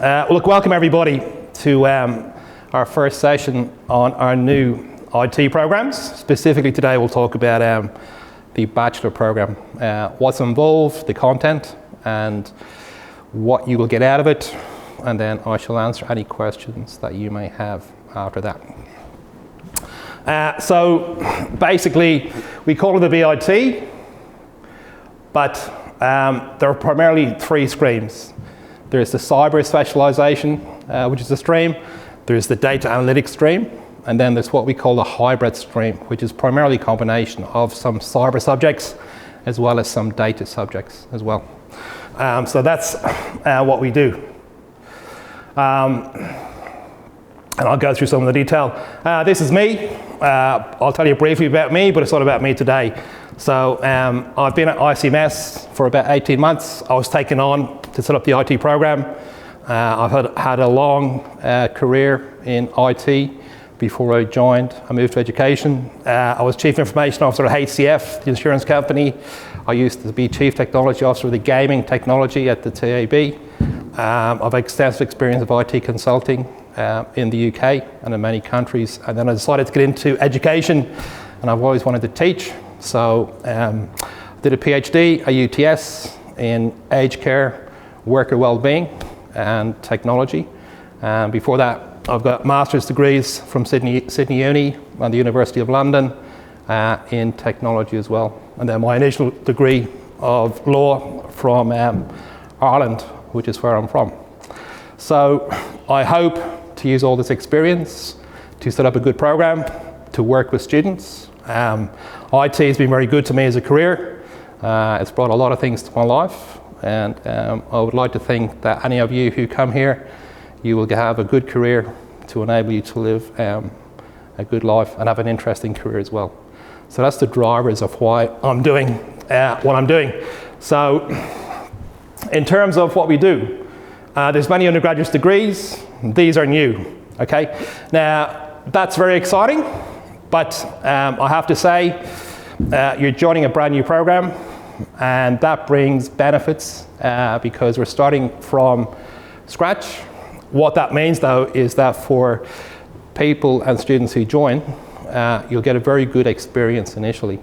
Look, welcome everybody to our first session on our new IT programs. Specifically today we'll talk about the bachelor program, what's involved, the content, and what you will get out of it, and then I shall answer any questions that you may have after that. So basically we call it the BIT, but there are primarily three streams. There's the cyber specialization, which is the stream. There's the data analytics stream, and then there's what we call the hybrid stream, which is primarily a combination of some cyber subjects as well as some data subjects as well. So that's what we do. And I'll go through some of the detail. This is me. I'll tell you briefly about me, but it's not about me today. So I've been at ICMS for about 18 months. I was taken on to set up the IT program. I've had a long career in IT before I joined. I moved to education. I was Chief Information Officer at HCF, the insurance company. I used to be Chief Technology Officer of the gaming technology at the TAB. I've extensive experience of IT consulting in the UK and in many countries. And then I decided to get into education, and I've always wanted to teach. So I did a PhD at UTS in aged care, worker well-being and technology. Before that, I've got master's degrees from Sydney Uni and the University of London in technology as well. And then my initial degree of law from Ireland, which is where I'm from. So I hope to use all this experience to set up a good program, to work with students. IT has been very good to me as a career. It's brought a lot of things to my life, and I would like to think that any of you who come here, you will have a good career to enable you to live a good life and have an interesting career as well. So that's the drivers of why I'm doing what I'm doing. So in terms of what we do, there's many undergraduate degrees. These are new, okay? Now, that's very exciting, but I have to say, you're joining a brand new program, and that brings benefits because we're starting from scratch. What that means, though, is that for people and students who join, you'll get a very good experience initially.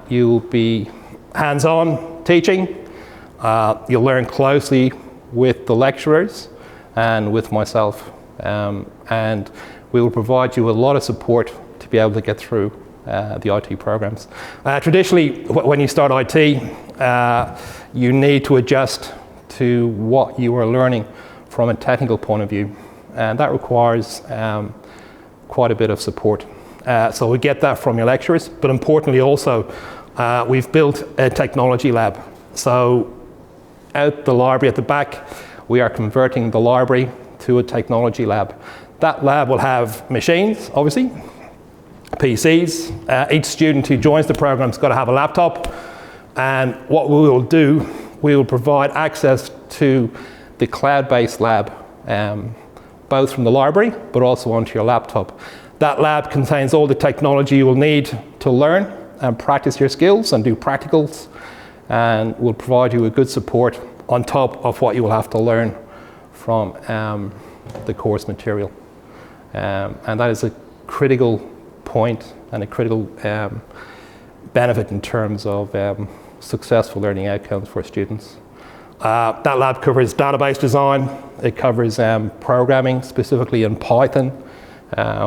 You'll be hands-on teaching. You'll learn closely with the lecturers and with myself, and we will provide you with a lot of support to be able to get through the IT programs. Traditionally, when you start IT, you need to adjust to what you are learning from a technical point of view, and that requires quite a bit of support. So we get that from your lecturers, but importantly also, we've built a technology lab. So out the library at the back, we are converting the library to a technology lab. That lab will have machines, obviously, PCs. Each student who joins the program has got to have a laptop, and what we will do, we will provide access to the cloud-based lab, both from the library but also onto your laptop. That lab contains all the technology you will need to learn and practice your skills and do practicals, and will provide you with good support on top of what you will have to learn from the course material. And that is a critical point and a critical benefit in terms of successful learning outcomes for students. That lab covers database design. It covers programming, specifically in Python,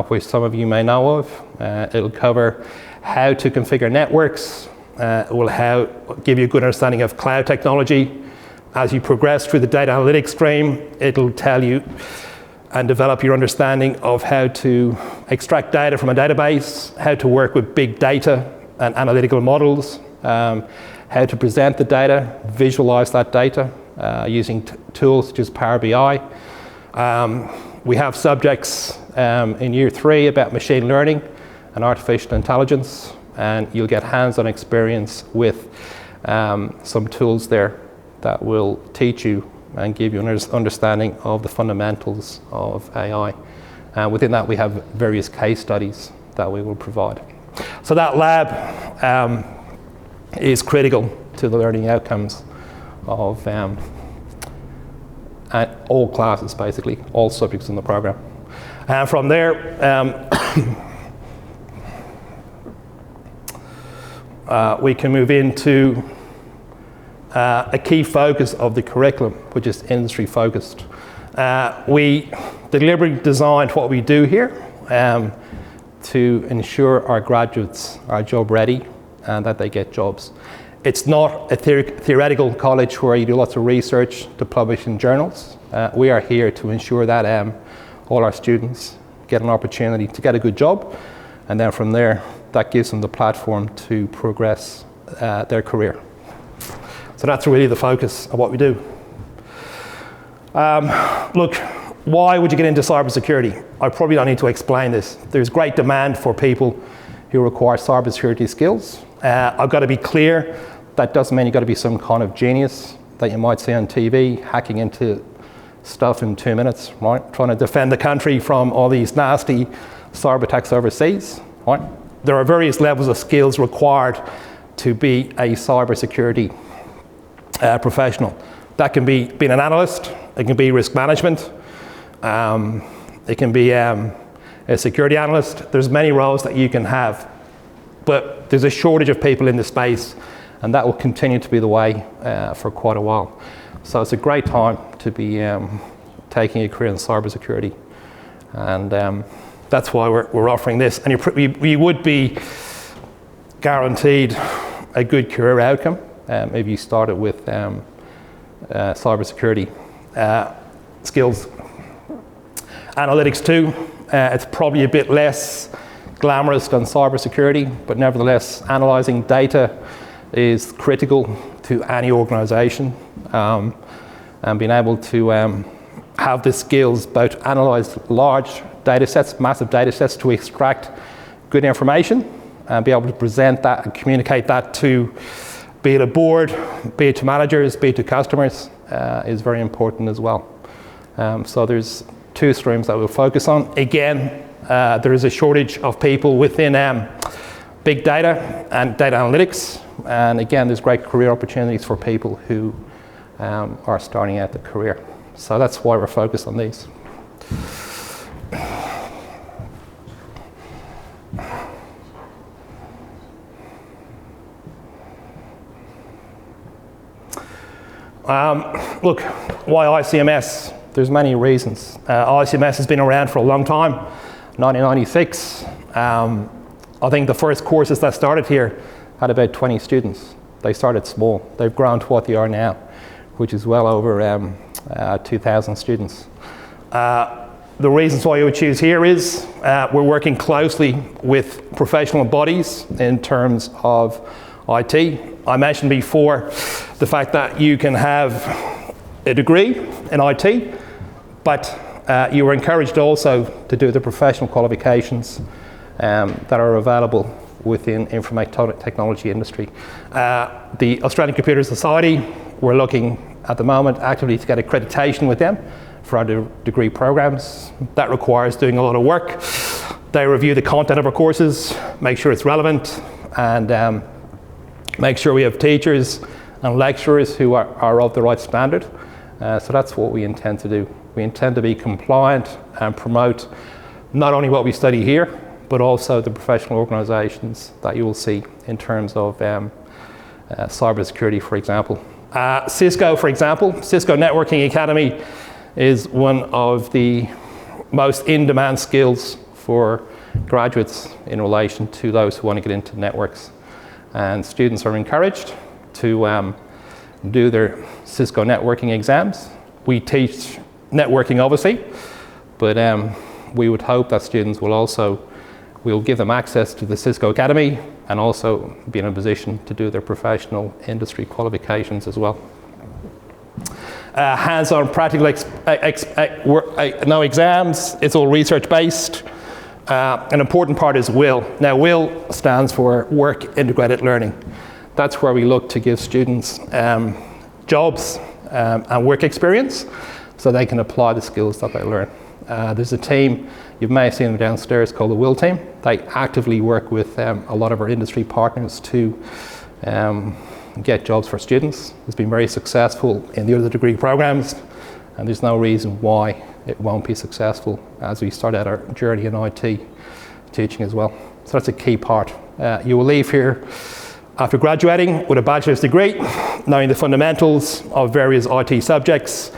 which some of you may know of. It'll cover how to configure networks. It will give you a good understanding of cloud technology. As you progress through the data analytics stream, it'll tell you and develop your understanding of how to extract data from a database, how to work with big data and analytical models, how to present the data, visualize that data using tools such as Power BI. We have subjects in year 3 about machine learning and artificial intelligence, and you'll get hands-on experience with some tools there that will teach you and give you an understanding of the fundamentals of AI. Within that, we have various case studies that we will provide. So that lab is critical to the learning outcomes of and all classes basically, all subjects in the program. And from there, we can move into a key focus of the curriculum, which is industry focused. We deliberately designed what we do here to ensure our graduates are job ready and that they get jobs. It's not a theoretical college where you do lots of research to publish in journals. We are here to ensure that all our students get an opportunity to get a good job, and then from there, that gives them the platform to progress their career. So that's really the focus of what we do. Look, why would you get into cybersecurity? I probably don't need to explain this. There's great demand for people who require cybersecurity skills. I've got to be clear, that doesn't mean you've got to be some kind of genius that you might see on TV, hacking into stuff in 2 minutes, right? Trying to defend the country from all these nasty cyber attacks overseas, right? There are various levels of skills required to be a cybersecurity professional. That can be being an analyst, it can be risk management, it can be a security analyst. There's many roles that you can have, but there's a shortage of people in the space, and that will continue to be the way for quite a while. So it's a great time to be taking a career in cybersecurity, and that's why we're offering this. And you would be guaranteed a good career outcome if you started with cybersecurity skills. Analytics too, it's probably a bit less glamorous than cybersecurity, but nevertheless, analysing data is critical to any organisation, and being able to have the skills both to analyse large data sets, massive data sets, to extract good information and be able to present that and communicate that to, be it a board, be it to managers, be it to customers, is very important as well. So there's 2 streams that we'll focus on. Again, there is a shortage of people within big data and data analytics, and again, there's great career opportunities for people who are starting out their career. So that's why we're focused on these. Look, why ICMS? There's many reasons. ICMS has been around for a long time, 1996. I think the first courses that started here had about 20 students. They started small. They've grown to what they are now, which is well over 2,000 students. The reasons why you would choose here is we're working closely with professional bodies in terms of IT. I mentioned before the fact that you can have a degree in IT, but you are encouraged also to do the professional qualifications that are available within information technology industry. The Australian Computer Society, we're looking at the moment actively to get accreditation with them for our degree programs. That requires doing a lot of work. They review the content of our courses, make sure it's relevant, and make sure we have teachers and lecturers who are of the right standard. So that's what we intend to do. We intend to be compliant and promote not only what we study here, but also the professional organisations that you will see in terms of cybersecurity, for example. Cisco, for example, Cisco Networking Academy is one of the most in-demand skills for graduates in relation to those who want to get into networks. And students are encouraged to do their Cisco networking exams. We teach networking, obviously, but we would hope that students we'll give them access to the Cisco Academy and also be in a position to do their professional industry qualifications as well. Hands-on practical, no exams, it's all research-based. An important part is WIL. Now, WIL stands for Work Integrated Learning. That's where we look to give students jobs and work experience so they can apply the skills that they learn. There's a team, you may have seen them downstairs, called the WIL team. They actively work with a lot of our industry partners to get jobs for students. It's been very successful in the other degree programs, And there's no reason why it won't be successful as we start out our journey in IT teaching as well. So that's a key part. You will leave here after graduating with a bachelor's degree, knowing the fundamentals of various IT subjects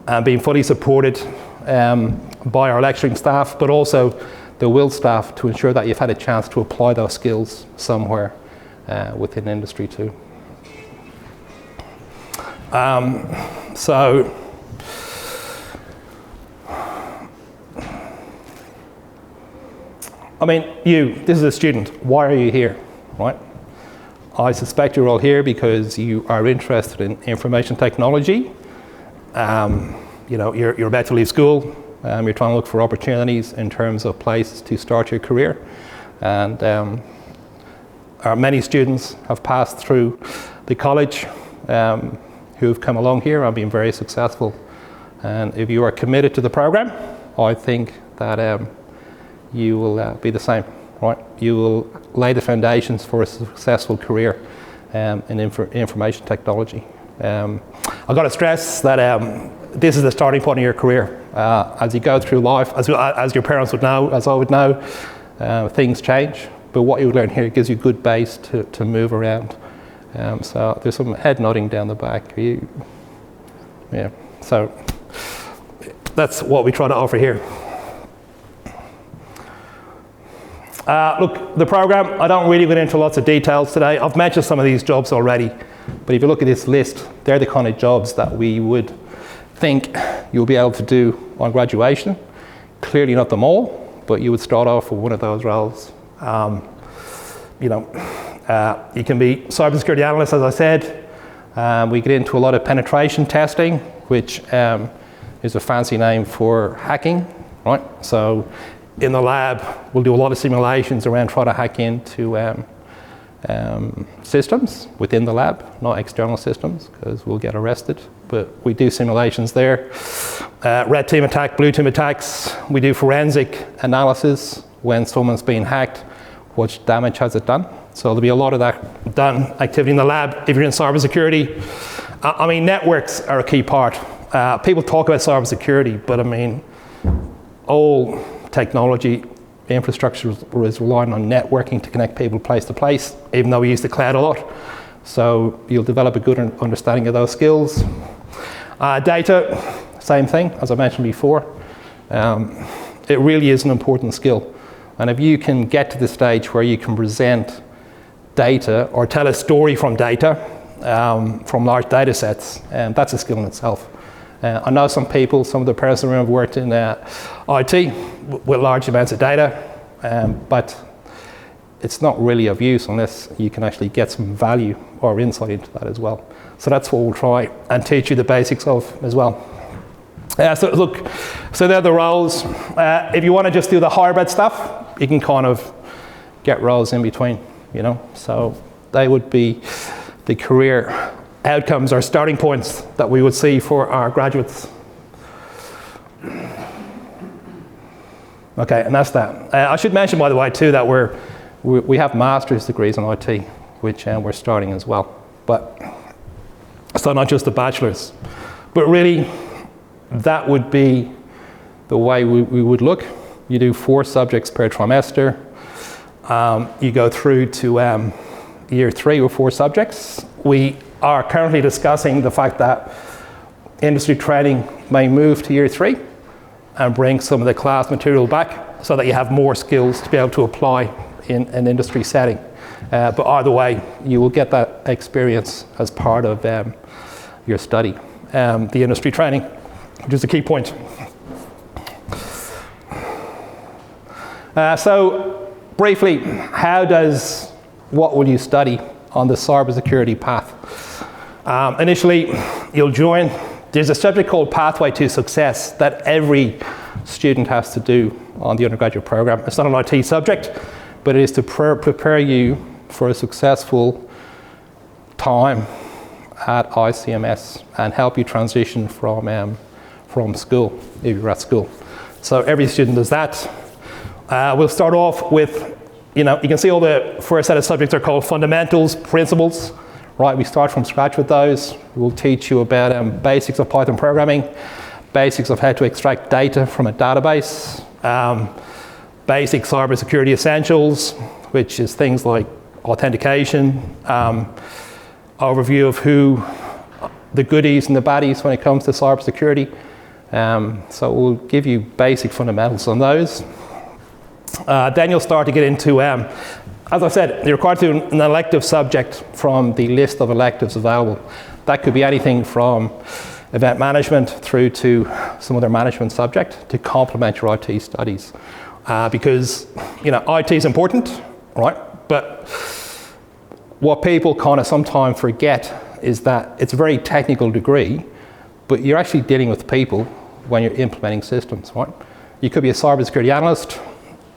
and being fully supported by our lecturing staff, but also the WIL staff to ensure that you've had a chance to apply those skills somewhere within industry too. So, I mean, this is a student, why are you here, right? I suspect you're all here because you are interested in information technology. You know, you're about to leave school, you're trying to look for opportunities in terms of places to start your career. And many students have passed through the college who've come along here and been very successful. And if you are committed to the program, I think that you will be the same, right? You will lay the foundations for a successful career in information technology. I've got to stress that this is the starting point of your career. As you go through life, as your parents would know, as I would know, things change. But what you learn here gives you a good base to move around. So there's some head nodding down the back. Yeah. So that's what we try to offer here. Look, the program, I don't really get into lots of details today. I've mentioned some of these jobs already, but if you look at this list, they're the kind of jobs that we would think you'll be able to do on graduation. Clearly not them all, but you would start off with one of those roles. You know, you can be cybersecurity analyst, as I said. We get into a lot of penetration testing, which is a fancy name for hacking, right? So in the lab, we'll do a lot of simulations around trying to hack into systems within the lab, not external systems, because we'll get arrested. But we do simulations there. Red team attack, blue team attacks. We do forensic analysis when someone's been hacked, what damage has it done. So there'll be a lot of that done activity in the lab. If you're in cybersecurity, I mean, networks are a key part. People talk about cybersecurity, but I mean, all technology infrastructure is relying on networking to connect people place to place, even though we use the cloud a lot. So you'll develop a good understanding of those skills. Data, same thing, as I mentioned before. It really is an important skill. And if you can get to the stage where you can present data or tell a story from data, from large data sets, that's a skill in itself. I know some people, some of the parents in the room have worked in IT with large amounts of data, but it's not really of use unless you can actually get some value or insight into that as well. So that's what we'll try and teach you the basics of as well. So look, so they're the roles. If you want to just do the hybrid stuff, you can kind of get roles in between, you know. So they would be the career outcomes or starting points that we would see for our graduates. Okay, and that's that. I should mention, by the way, too, that we have master's degrees in IT, which we're starting as well. But so not just the bachelor's, but really that would be the way we would look. You do 4 subjects per trimester. You go through to year 3 with 4 subjects. We are currently discussing the fact that industry training may move to year 3 and bring some of the class material back so that you have more skills to be able to apply in an industry setting. But either way, you will get that experience as part of your study. The industry training, which is a key point. So briefly, what will you study on the cybersecurity path? Initially, you'll join, there's a subject called Pathway to Success that every student has to do on the undergraduate program. It's not an IT subject, but it is to prepare you for a successful time at ICMS and help you transition from school, if you're at school. So every student does that. We'll start off with, you can see all the first set of subjects are called fundamentals, principles, right? We start from scratch with those. We'll teach you about basics of Python programming, basics of how to extract data from a database, basic cybersecurity essentials, which is things like authentication, overview of who the goodies and the baddies when it comes to cybersecurity. So we'll give you basic fundamentals on those. Then you'll start to get into, as I said, you're required to do an elective subject from the list of electives available. That could be anything from event management through to some other management subject to complement your IT studies. Because, IT is important, right? But what people kind of sometimes forget is that it's a very technical degree, but you're actually dealing with people when you're implementing systems, right? You could be a cybersecurity analyst.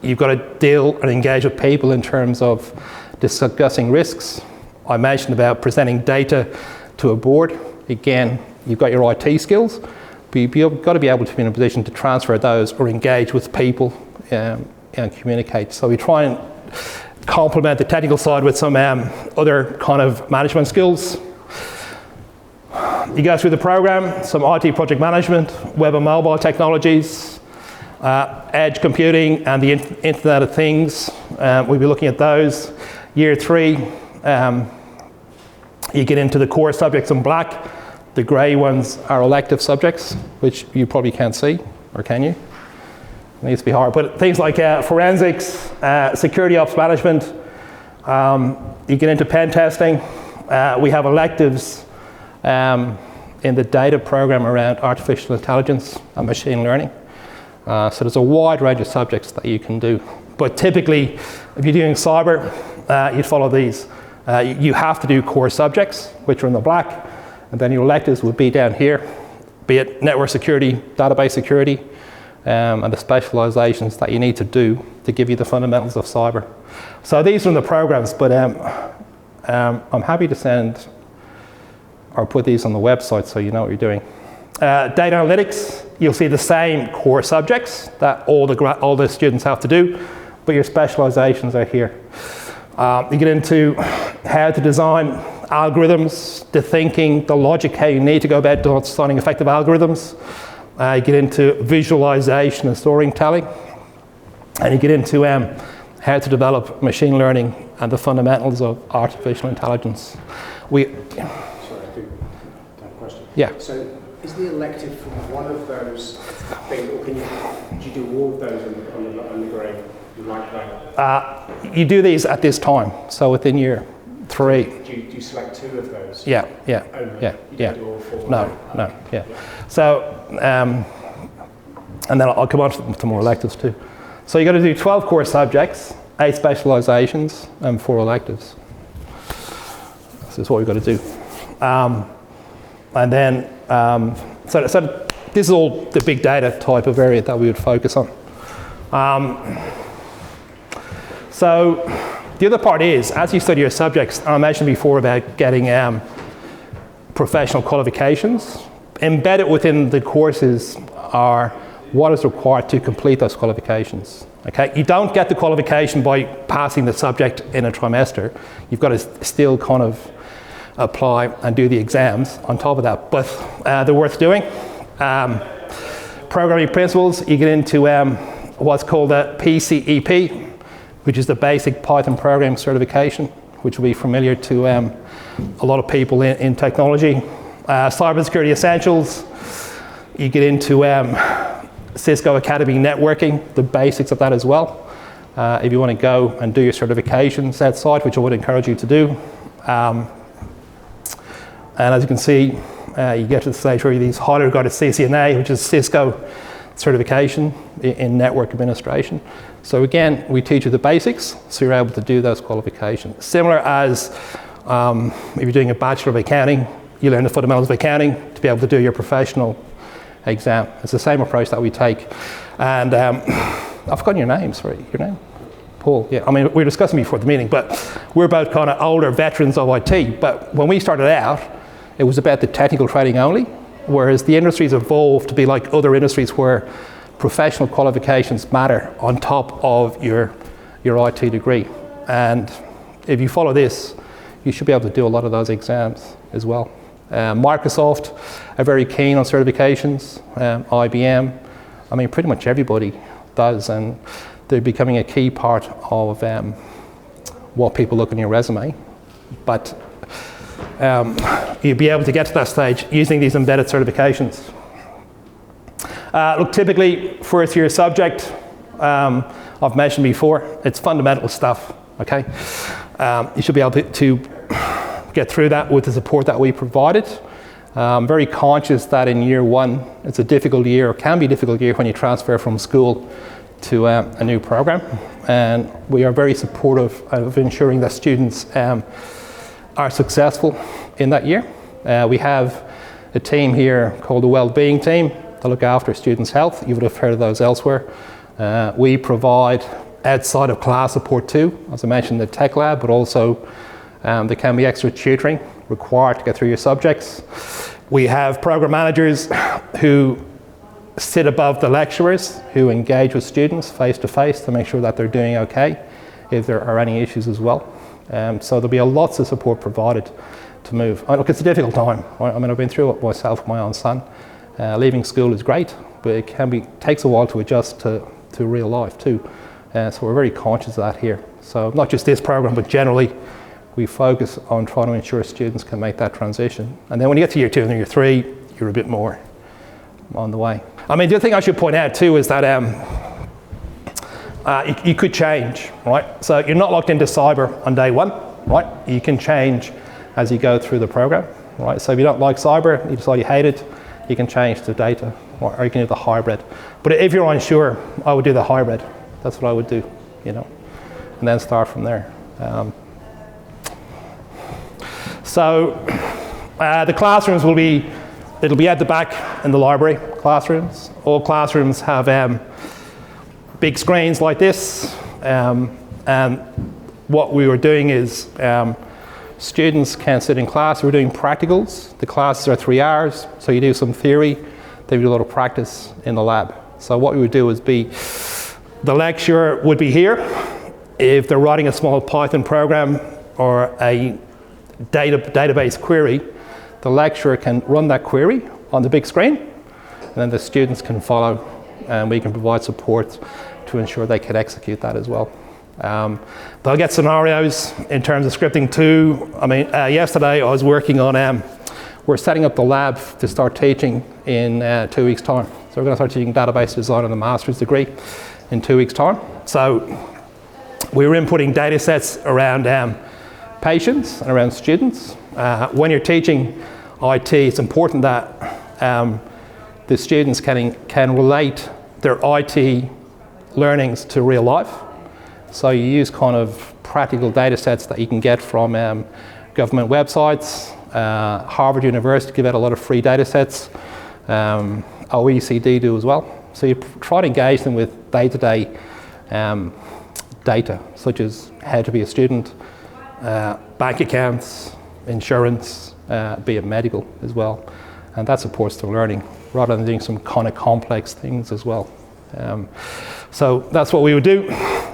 You've got to deal and engage with people in terms of discussing risks. I mentioned about presenting data to a board. Again, you've got your IT skills, but you've got to be able to be in a position to transfer those or engage with people and communicate. So we try and complement the technical side with some other kind of management skills. You go through the program, some IT project management, web and mobile technologies, edge computing and the Internet of Things. We'll be looking at those. Year 3, you get into the core subjects in black. The grey ones are elective subjects, which you probably can't see, or can you? It needs to be hard. But things like forensics, security ops management, you get into pen testing. We have electives in the data program around artificial intelligence and machine learning. So there's a wide range of subjects that you can do. But typically, if you're doing cyber, you'd follow these. You have to do core subjects, which are in the black, and then your electives would be down here, be it network security, database security, and the specializations that you need to do to give you the fundamentals of cyber. So these are in the programs, but I'm happy to send or put these on the website so you know what you're doing. Data analytics, you'll see the same core subjects that all the students have to do, but your specializations are here. You get into how to design algorithms, the thinking, the logic, how you need to go about designing effective algorithms. You get into visualization and storytelling. And you get into how to develop machine learning and the fundamentals of artificial intelligence. Sorry, I do have a question. Yeah. So is the elective from one of those things, or do you do all of those on the grade? Like that? You do these at this time, so within year 3. Do you select 2 of those? Yeah. You don't do all 4? No. So, and then I'll come on to more electives too. So you got to do 12 core subjects, 8 specializations, and 4 electives. This is what we've got to do. And then, so this is all the big data type of area that we would focus on. So the other part is, as you study your subjects, I mentioned before about getting professional qualifications. Embedded within the courses are what is required to complete those qualifications. Okay, you don't get the qualification by passing the subject in a trimester. You've got to still kind of apply and do the exams on top of that, but they're worth doing. Programming principles, you get into what's called a PCEP, which is the basic Python programming certification, which will be familiar to a lot of people in technology. Cybersecurity essentials, you get into Cisco Academy networking, the basics of that as well. If you want to go and do your certifications outside, which I would encourage you to do. And as you can see, you get to the stage where these highly regarded CCNA, which is Cisco certification in network administration. So again, we teach you the basics, so you're able to do those qualifications. Similar as if you're doing a Bachelor of Accounting, you learn the fundamentals of accounting to be able to do your professional exam. It's the same approach that we take. And I've forgotten your name, sorry, your name? Paul, yeah. I mean, we were discussing before the meeting, but we're both kind of older veterans of IT. But when we started out, it was about the technical training only, whereas the industry's evolved to be like other industries where professional qualifications matter on top of your IT degree. And if you follow this, you should be able to do a lot of those exams as well. Microsoft are very keen on certifications, IBM. I mean, pretty much everybody does, and they're becoming a key part of what people look in your resume. But you'll be able to get to that stage using these embedded certifications. Look, typically, first year subject, I've mentioned before, it's fundamental stuff, okay? You should be able to get through that with the support that we provided. I'm very conscious that in year one, it's a difficult year, or can be a difficult year when you transfer from school to a new program. And we are very supportive of ensuring that students are successful in that year. We have a team here called the Wellbeing Team to look after students' health. You would have heard of those elsewhere. We provide outside of class support too, as I mentioned, the tech lab, but also there can be extra tutoring required to get through your subjects. We have program managers who sit above the lecturers, who engage with students face to face to make sure that they're doing okay if there are any issues as well. So there'll be lots of support provided to move. Look, it's a difficult time. I mean, I've been through it myself with my own son. Leaving school is great, but it takes a while to adjust to real life too. So we're very conscious of that here. So not just this program, but generally, we focus on trying to ensure students can make that transition. And then when you get to year 2 and year 3, you're a bit more on the way. I mean, the other thing I should point out too is that you could change, right? So you're not locked into cyber on day 1, right? You can change as you go through the program, right? So if you don't like cyber, you decide you hate it, you can change to data, or you can do the hybrid. But if you're unsure, I would do the hybrid. That's what I would do, you know, and then start from there. So the classrooms it'll be at the back in the library classrooms. All classrooms have big screens like this. And what we were doing is students can sit in class. We're doing practicals. The classes are 3 hours. So you do some theory, they do a lot of practice in the lab. So what we would do is the lecturer would be here. If they're writing a small Python program or a database query, the lecturer can run that query on the big screen, and then the students can follow, and we can provide support to ensure they can execute that as well. They'll get scenarios in terms of scripting too. I mean, yesterday I was working on, we're setting up the lab to start teaching in 2 weeks' time. So we're going to start teaching database design in a master's degree in 2 weeks' time. So we were inputting data sets around patients and around students. When you're teaching IT, it's important that the students can relate their IT learnings to real life. So you use kind of practical data sets that you can get from government websites. Harvard University give out a lot of free data sets. OECD do as well. So you try to engage them with day-to-day data, such as how to be a student, bank accounts, insurance, be it medical as well. And that supports their learning, rather than doing some kind of complex things as well. So that's what we would do.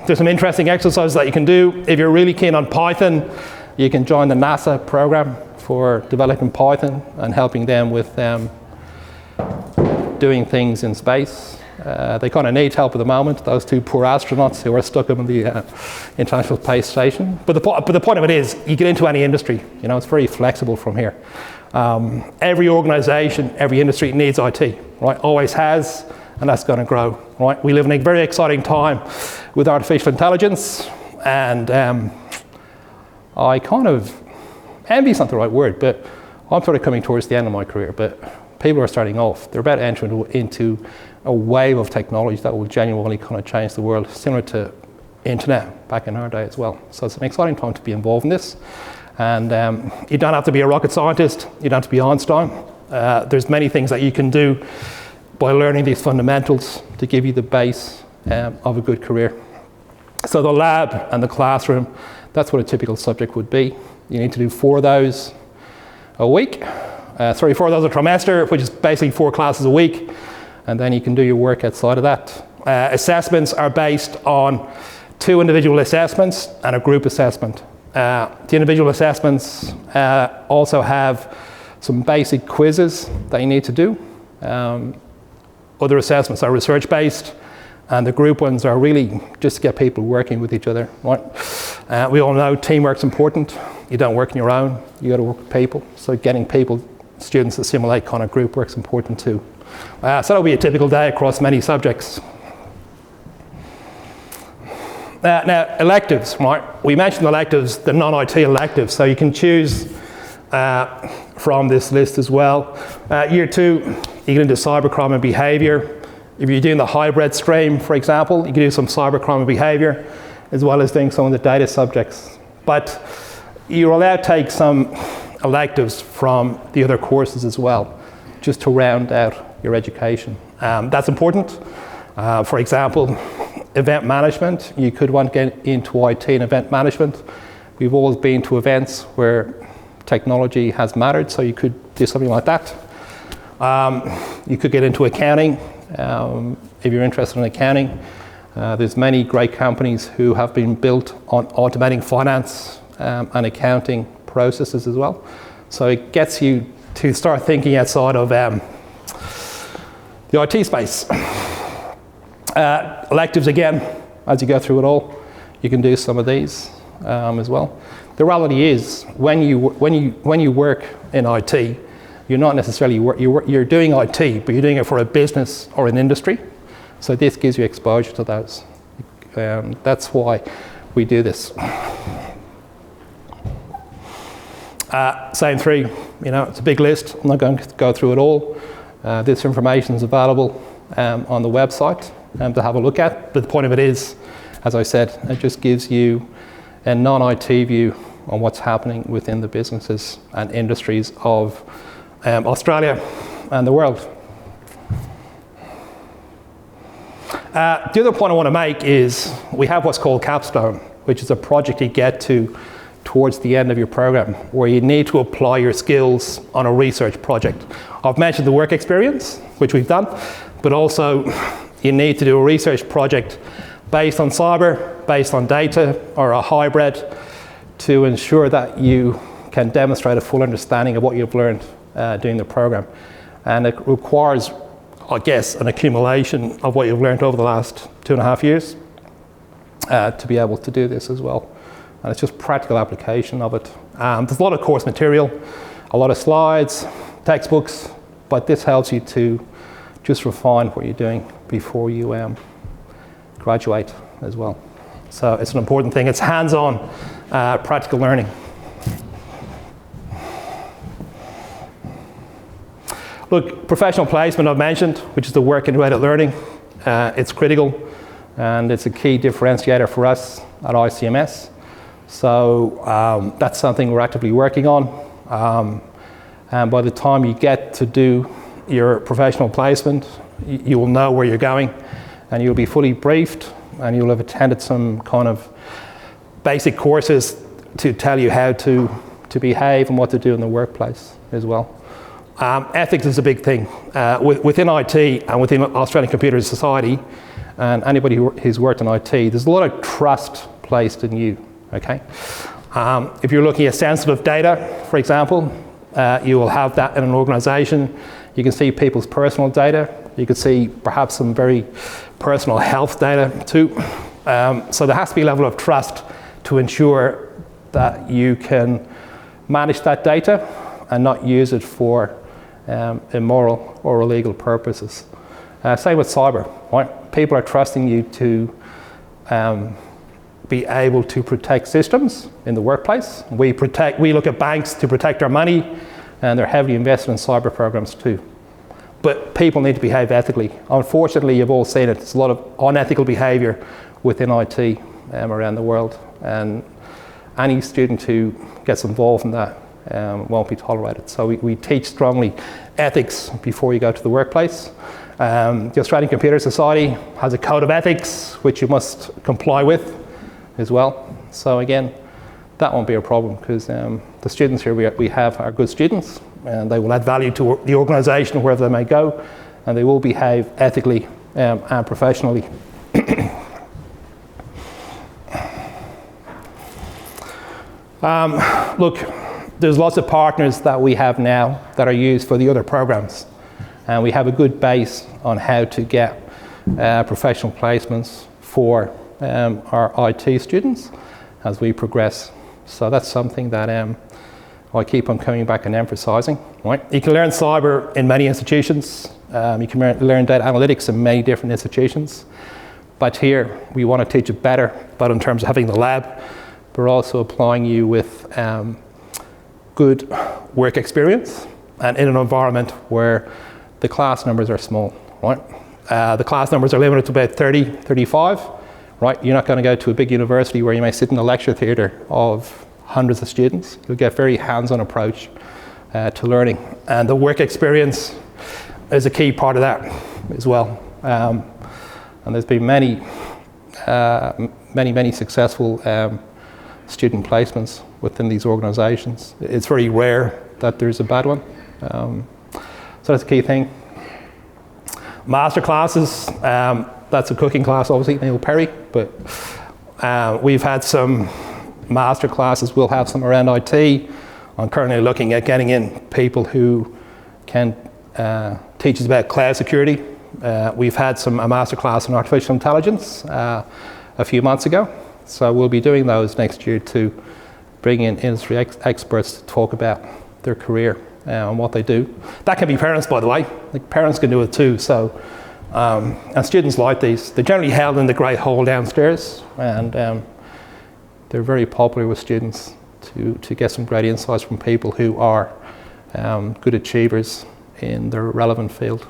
There's some interesting exercises that you can do. If you're really keen on Python, you can join the NASA program for developing Python and helping them with doing things in space. They kind of need help at the moment, those 2 poor astronauts who are stuck up in the International Space Station. But the point of it is, you get into any industry, you know, it's very flexible from here. Every organization, every industry needs IT, right? Always has, and that's going to grow, right? We live in a very exciting time with artificial intelligence, and I kind of, envy is not the right word, but I'm sort of coming towards the end of my career, but people are starting off. They're about entering into a wave of technology that will genuinely kind of change the world, similar to internet back in our day as well. So it's an exciting time to be involved in this. And you don't have to be a rocket scientist, you don't have to be Einstein. There's many things that you can do by learning these fundamentals to give you the base of a good career. So the lab and the classroom, that's what a typical subject would be. You need to do 4 of those a week. 4 of those a trimester, which is basically 4 classes a week. And then you can do your work outside of that. Assessments are based on 2 individual assessments and a group assessment. The individual assessments also have some basic quizzes that you need to do. Other assessments are research-based, and the group ones are really just to get people working with each other. Right? We all know teamwork's important. You don't work on your own, you got to work with people. So getting students to simulate kind of group work's important too. So that'll be a typical day across many subjects. Now, electives, right? We mentioned electives, the non-IT electives, so you can choose from this list as well. Year 2, you get into cybercrime and behaviour. If you're doing the hybrid stream, for example, you can do some cybercrime and behaviour, as well as doing some of the data subjects. But you're allowed to take some electives from the other courses as well, just to round out your education. That's important. For example, event management, you could want to get into IT and event management. We've always been to events where technology has mattered, so you could do something like that. You could get into accounting, if you're interested in accounting. There's many great companies who have been built on automating finance and accounting processes as well. So it gets you to start thinking outside of the IT space. Electives again, as you go through it all, you can do some of these as well. The reality is, when you work in IT, you're not necessarily you're doing IT, but you're doing it for a business or an industry. So this gives you exposure to those. That's why we do this. Same 3, it's a big list. I'm not going to go through it all. This information is available on the website to have a look at. But the point of it is, as I said, it just gives you a non-IT view on what's happening within the businesses and industries of Australia and the world. The other point I want to make is we have what's called capstone, which is a project you get to towards the end of your program, where you need to apply your skills on a research project. I've mentioned the work experience, which we've done, but also you need to do a research project based on cyber, based on data, or a hybrid, to ensure that you can demonstrate a full understanding of what you've learned during the program. And it requires, I guess, an accumulation of what you've learned over the last 2.5 years to be able to do this as well. And it's just practical application of it. There's a lot of course material, a lot of slides, textbooks, but this helps you to just refine what you're doing before you graduate as well. So it's an important thing. It's hands-on practical learning. Look, professional placement I've mentioned, which is the work integrated learning. It's critical, and it's a key differentiator for us at ICMS. So that's something we're actively working on. And by the time you get to do your professional placement, you will know where you're going, and you'll be fully briefed, and you'll have attended some kind of basic courses to tell you how to behave and what to do in the workplace as well. Ethics is a big thing. Within IT and within Australian Computer Society, and anybody who's worked in IT, there's a lot of trust placed in you, okay? If you're looking at sensitive data, for example, you will have that in an organisation. You can see people's personal data. You can see perhaps some very personal health data too. So there has to be a level of trust to ensure that you can manage that data and not use it for immoral or illegal purposes. Same with cyber, right? People are trusting you to be able to protect systems in the workplace. We look at banks to protect our money, and they're heavily invested in cyber programs too. But people need to behave ethically. Unfortunately, you've all seen it. There's a lot of unethical behaviour within IT around the world, and any student who gets involved in that won't be tolerated. So we teach strongly ethics before you go to the workplace. The Australian Computer Society has a code of ethics which you must comply with as well. So again, that won't be a problem, because the students here we have are good students, and they will add value to the organisation wherever they may go, and they will behave ethically and professionally. Look, there's lots of partners that we have now that are used for the other programs. And we have a good base on how to get professional placements for our IT students as we progress. So that's something that I keep on coming back and emphasising. Right? You can learn cyber in many institutions. You can learn data analytics in many different institutions. But here we want to teach it better, but in terms of having the lab, but also applying you with good work experience and in an environment where the class numbers are small, right? The class numbers are limited to about 30, 35, right? You're not going to go to a big university where you may sit in a lecture theatre of hundreds of students. You'll get very hands-on approach to learning. And the work experience is a key part of that as well. And there's been many successful student placements within these organisations. It's very rare that there's a bad one. So that's a key thing. Master classes, that's a cooking class, obviously, Neil Perry, but we've had some master classes. We'll have some around IT. I'm currently looking at getting in people who can teach us about cloud security. We've had a master class in artificial intelligence a few months ago. So we'll be doing those next year to bring in industry experts to talk about their career and what they do. That can be parents, by the way. Like, parents can do it too. So, and students like these. They're generally held in the great hall downstairs, and they're very popular with students to get some great insights from people who are good achievers in their relevant field.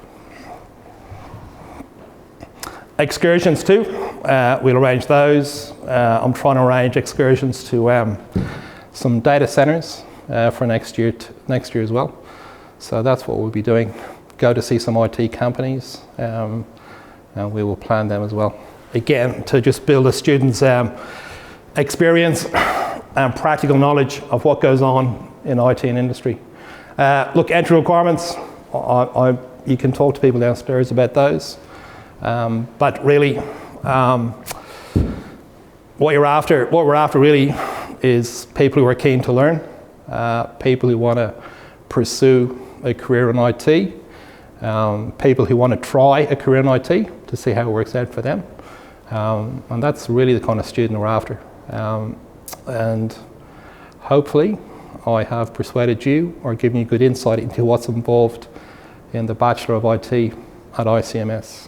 Excursions too, we'll arrange those. I'm trying to arrange excursions to some data centres for next year as well. So that's what we'll be doing. Go to see some IT companies, and we will plan them as well. Again, to just build a student's experience and practical knowledge of what goes on in IT and industry. Look, entry requirements, you can talk to people downstairs about those. But really, what we're after really is people who are keen to learn, people who want to pursue a career in IT, people who want to try a career in IT to see how it works out for them. And that's really the kind of student we're after. And hopefully I have persuaded you or given you good insight into what's involved in the Bachelor of IT at ICMS.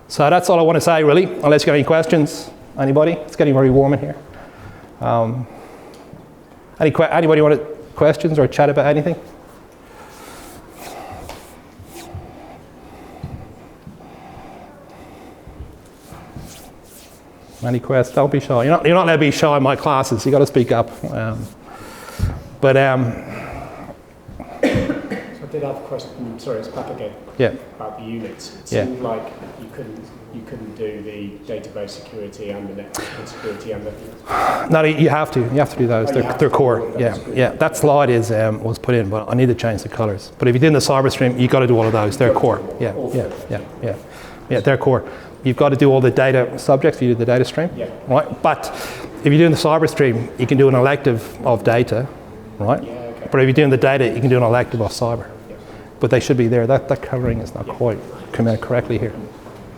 So that's all I want to say, really, unless you got any questions. Anybody? It's getting very warm in here. Anybody want questions or chat about anything? Any questions? Don't be shy. You're not allowed to be shy in my classes. You got to speak up. So I did have a question. Sorry, it's back again. Yeah. About the units. It seemed like you couldn't do the database security and the network security and the. No, you have to. You have to do those. They're core. Yeah. That slide was put in, but I need to change the colours. But if you're doing the cyber stream, you got to do all of those. They're core. Yeah. They're core. You've got to do all the data subjects. You do the data stream, right? But if you're doing the cyber stream, you can do an elective of data, right? Yeah, okay. But if you're doing the data, you can do an elective of cyber. But they should be there. That coloring is not quite come out correctly here.